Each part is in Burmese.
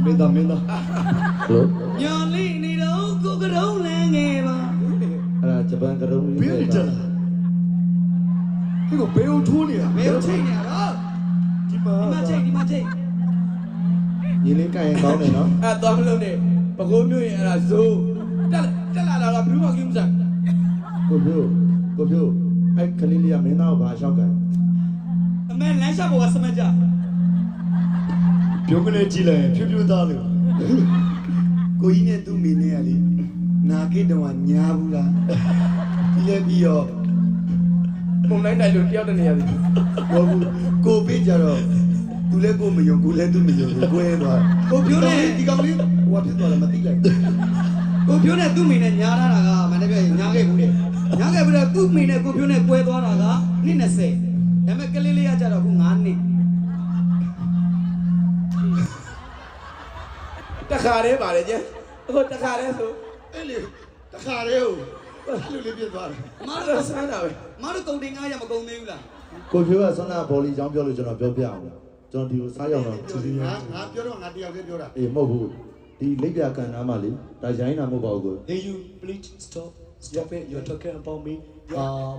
Minta. Hello. Nyali ni đâu cô cái đâu là nghe mà. Japan cái đâu. Biết chưa? Cái của béo thua nè. Béo chạy nè đó. Đi mà chạy. Nhìn lên cái con này nó. Toàn luôn nè. Bà cô nuôi là dù. Chắc là làm đúng mà kim rằng. Cô phiêu. Anh khali liya mình nào bà sao cái. Mẹ lấy sao bộ sắm chưa? Biểu cái này chỉ là phiêu ta rồi. Cô ý này tụi mình này đi. Na cái đầu anh nhà bu la. Đi lên đi rồi. Hôm nay này được kéo đây nè. Cô biết rồi. Tụi lấy cô mình dùng, cô lấy tụi mình dùng, cô em rồi. Cô phiếu này đi con đi. Qua phía tòa là mà tí lại. Cô phiếu này tụi mình này nhá ra là mà này bây nhá cái bụng này. Nhá cái bụng này tụi mình này cô phiếu này quay toa là ní nè xe. Để mà cái lili aja là cũng ngán nè. Ta khá đấy bà đấy chứ. Ta khá đấy số. Ê lì, ta khá đấy không? Lưu lên biết vào. Má Ta nó sáng nào vậy? má nó công đình ai mà công đình là. Cô phiêu là sao nào bỏ đi trong biểu rồi cho nó biểu biểu. Cho nó đi sao nhau nó. Ngãပြောတော့ငါတယောက်တည်းပြောတာ မဟုတ်ဘူးဒီလိပ်ပြကန်နားမှာလေဒါရိုင်းနာမဟုတ်ပါဘူးကို Hey, you please stop. Stop it. You're talking about me.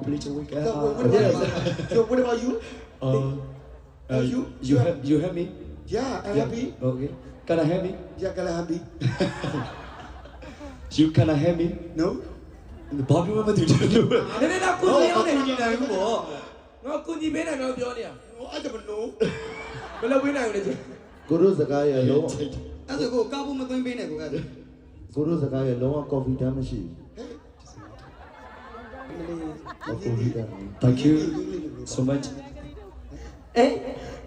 Please wake So what about you? You help me? Yeah, I'm happy. Okay. Can I help me? Yeah, can I happy? You can I help me? No?ဘာပြောမှမသိဘူး နည်းနည်းတော့ကိုကြီးအောင်နေနေတယ်ဘူးပေါ့ငါကိုကြီးပေးနိုင်တော့ပြောနေရ အဲ့ဒါမလို့ ဘယ်လိုပေးနိုင်လဲချင်း ကိုတို့စကားရဲ့လုံး အဲ့ဒါကိုကောက်ဖို့မသွင်းပေးနဲ့ကိုအဲ့ဒါ ကိုတို့စကားရဲ့လုံးဝကော်ဖီတန်းမရှိဘူးကော်ဖီတန်း Thank you so much. အေး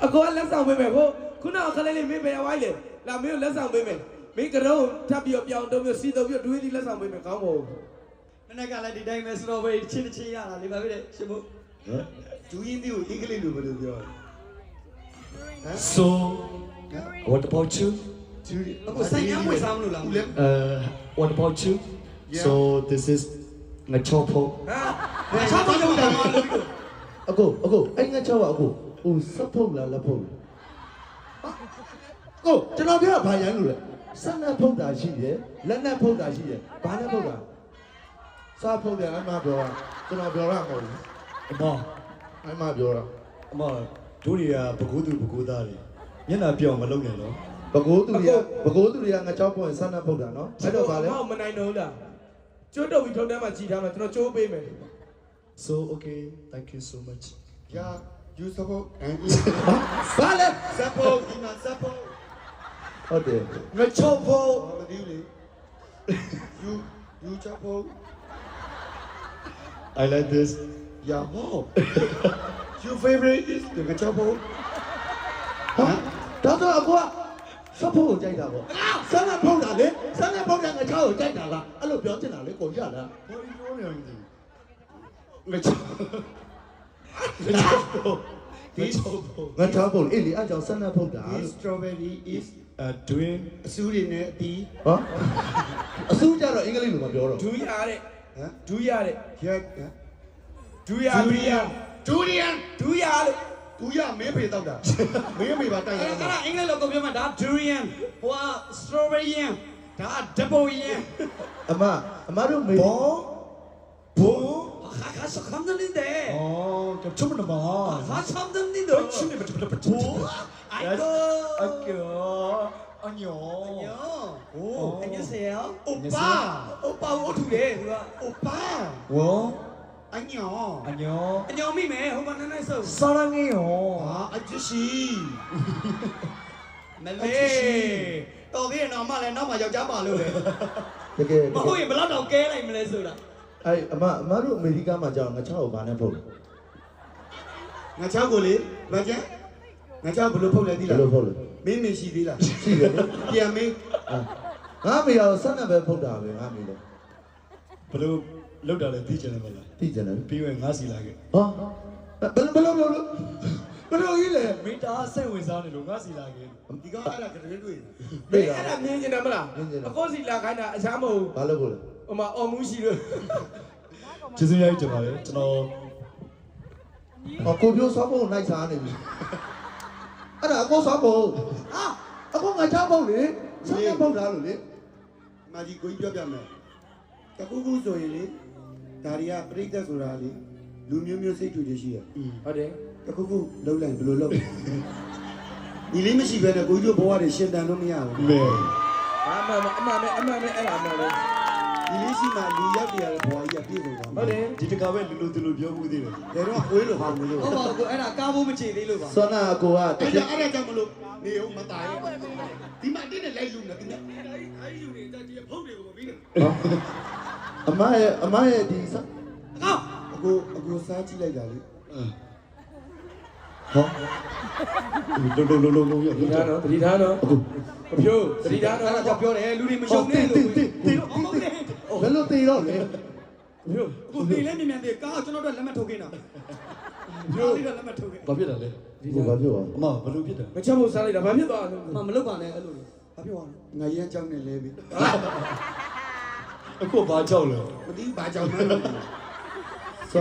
အကောလက်ဆောင်ပေးမယ်ဟိုခုနကလေးလေးမင်းပဲဝိုင်းလေလာမင်းလက်ဆောင်ပေးမယ်မင်းကတော့ထပ်ပြီးပြောင်းတော့မျိုးစီတော့ပြီးတွေးပြီးလက်ဆောင်ပေးမယ်ကောင်းပါဘူး မနေ့ကလည်းဒီတိုင်းပဲစတော်ဘယ်ချင်းရတာလေပါပြီလေရှင်မို့ ဒူးရင်းဒီကိုအင်္ဂလိပ်လိုဘယ်လိုပြော So, what about you? အခုဆိုင်ရမွေးစားမလို့လား What about you? So this is my chopo. ဟာချောင်းတော့တာမလို့ အကိုအဲ့ငါချောက်ပါအကိုဟိုစပ်ဖုတ်လားလက်ဖုတ်ကိုကျွန်တော်ပြောတာဘာရိုင်းလို့လဲစက်နဲ့ဖုတ်တာရှိတယ်လက်နဲ့ဖုတ်တာရှိတယ်ဘာနဲ့ဖုတ်တာစားဖုတ်တယ်အမှပြောတာကျွန်တော်ပြောတာမဟုတ်ဘူး အမ အမှပြောတာ အမတို့တွေကဘကိုးသူဘကိုးသားတွေမျက်နှာပြောင်းမလုပ်နဲ့နော် ဘကိုးသူတွေကငါချောက်ပွင့်စက်နဲ့ဖုတ်တာနော်အဲ့တော့ဗာလဲ မနိုင်တော့လားကျိုးတော့ပြီးထုံးတန်းမှာကြည်ထားမှာကျွန်တော်ကျိုးပေးမယ် So okay, thank you so much. Yeah, you support and ဗာလဲ support in a support ဟုတ်တယ် ငါချောဖို့ မဒီလေ you support I like this. yeah wow your favorite is the support ဟာဒါဆိုအကိုကစပ်ဖုတ်ကိုကြိုက်တာပေါ့စက်နဲ့ဖုတ်တာလေစက်နဲ့ဖုတ်တဲ့ငါချောက်ကိုကြိုက်တာလားအဲ့လိုပြောချင်တာလေကိုရလား ဘာလို့ပြောနေလဲ ငါချောဖို့ this ငါချောက်ဖို့အေးလေအဲ့ကြောင့်စက်နဲ့ဖုတ်တာ this strawberry is doing အစူးတွေနဲ့အတီး ဟောအစူးကြတော့အင်္ဂလိပ်လိုမပြောတော့ ဒူးရတဲ့ ဟမ် ဒူးရတဲ့ yeah ဒူးရဒူးရ durian ဒူးရလို့ ဒူရမင်းဖေတောက်တာမင်းဖေပါတိုက်ရ အဲ့ မှာ ဒါအင်္ဂလိပ်လိုကိုပြောမှာဒါ durian ဟိုက strawberry ဒါ double အမတို့မေ ဘောဘိုး ဟာစခမ်းနေတယ် အော်ကျွန်တော်မ ဟာစခမ်းနေတယ် ချင်းနေဘယ်ဘယ်ဘယ် အိုင်ကို အညော โอ้안녕하세요 오빠 오빠 어떻게 그거 오빠 ဝေါ 안녕 အညော 안녕 미매 오빠 나나서 စာရငေယော 아 아저씨 멜레တော်သေးတယ်နော်မလည်းနောက်မှယောက်ျားပါလို့လေ တကယ် မဟုတ်ရင်ဘယ်တော့ကဲလိုက်မလဲဆိုတာ အဲ့အမတို့အမေရိကမှာကြောင်ငါချောက်ကိုဘာနဲ့ဖုတ်လဲ ငါချောက်ကိုလေမကျန်ငါချောက်ဘယ်လိုဖုတ်လဲသိ ဘယ် လား လိုဖုတ်လဲ မင်းမရှိသေးလား ရှိတယ်လေ ပြန်မင်း ငါမေရောစက်နဲ့ပဲဖုတ်တာပဲငါမေလို့ ဘလို့လောက်တာလဲသိချင်တယ်မလား သိကြတယ် ပြီးရင်ငါစီလာခဲ့ ဟောဘယ်လိုကြီးလဲ မင်းတာစိတ်ဝင်စားနေလို့ငါစီလာခဲ့ ဒီကောင်အဲ့ဒါကတည်းကတွေ့ မင်းအဲ့ဒါမြင်နေတာမလားအကောစီလာခိုင်းတာအချားမဟုတ် ဘာလို့ကိုလဲ ဟိုမှာအော်မူးရှိလို့ ကျေးဇူးရိုက်ကြပါလေကျွန်တော် ကိုပြိုးစောဖို့လိုက်စားနေပြီအဲ့ဒါအကိုစောဖို့ဟာအကိုငါချောက်ဖို့လေ ဆန္ဒဖုတ်တာလို့လေ မာကြီးကိုကြီးပြောပြမယ်တကူကူဆိုရင်လေဒါတွေကပြိတ္တဆိုတာလေလူမျိုးမျိုးစိတ်တူတွေရှိရ ဟုတ်တယ် တကူကူလှုပ်လိုက်ဘယ်လိုလှုပ်ညီလေးမရှိဘဲနဲ့ကိုကြီးတို့ဘဝတွေရှင်တန်လို့မရဘူး မဲ အမှန်အဲ့ဒါမှန်ပဲ ညီလေးရှိမှလူရောက်ပြရတဲ့ဘဝကြီးကပြည့်စုံသွား ဟုတ်တယ် ဒီတခါပဲလူသူလူပြောမှုသေးတယ် ဒါတော့ဝေးလို့ဟောင်းမလို့ ဟုတ်ပါဘူးကိုအဲ့ဒါကားဖို့မချေသေးလို့ပါ စောနာအကိုက အဲ့ဒါကြောင့်မလို့နေအောင်မตายဒီမှာတင်းနဲ့လိုက်လူနေတယ် အမရဲ့ဒီစ ကောင်း အကိုစားကြည့်လိုက်တာလေ ဟော လုံးရ သတိထားနော်သတိထားနော်အခုအဖြိုးသတိထားနော် အဲ့ဒါကြောင့်ပြောတယ်လူတွေမရှုံနဲ့လို့ ဘယ်လိုတေတော့လဲ အဖြိုး ကိုနေလဲမြန်သေးကားကျွန်တော်တို့လက်မှတ်ထုတ်ခင်းတာပြောပြီးတော့လက်မှတ်ထုတ်ခင်း ဘာဖြစ်တာလဲ ကိုဘာပြောอ่ะ အမဘယ်လိုဖြစ်တာ မချက်ဖို့စားလိုက်တာဘာဖြစ်သွားလဲ မလုပ်ပါနဲ့အဲ့လိုဘာပြောရလဲ ငါရမ်းကြောင်းနဲ့လဲပြီ အခုဘာကြောက်လဲ မသိဘူးဘာကြောင်းမှန်း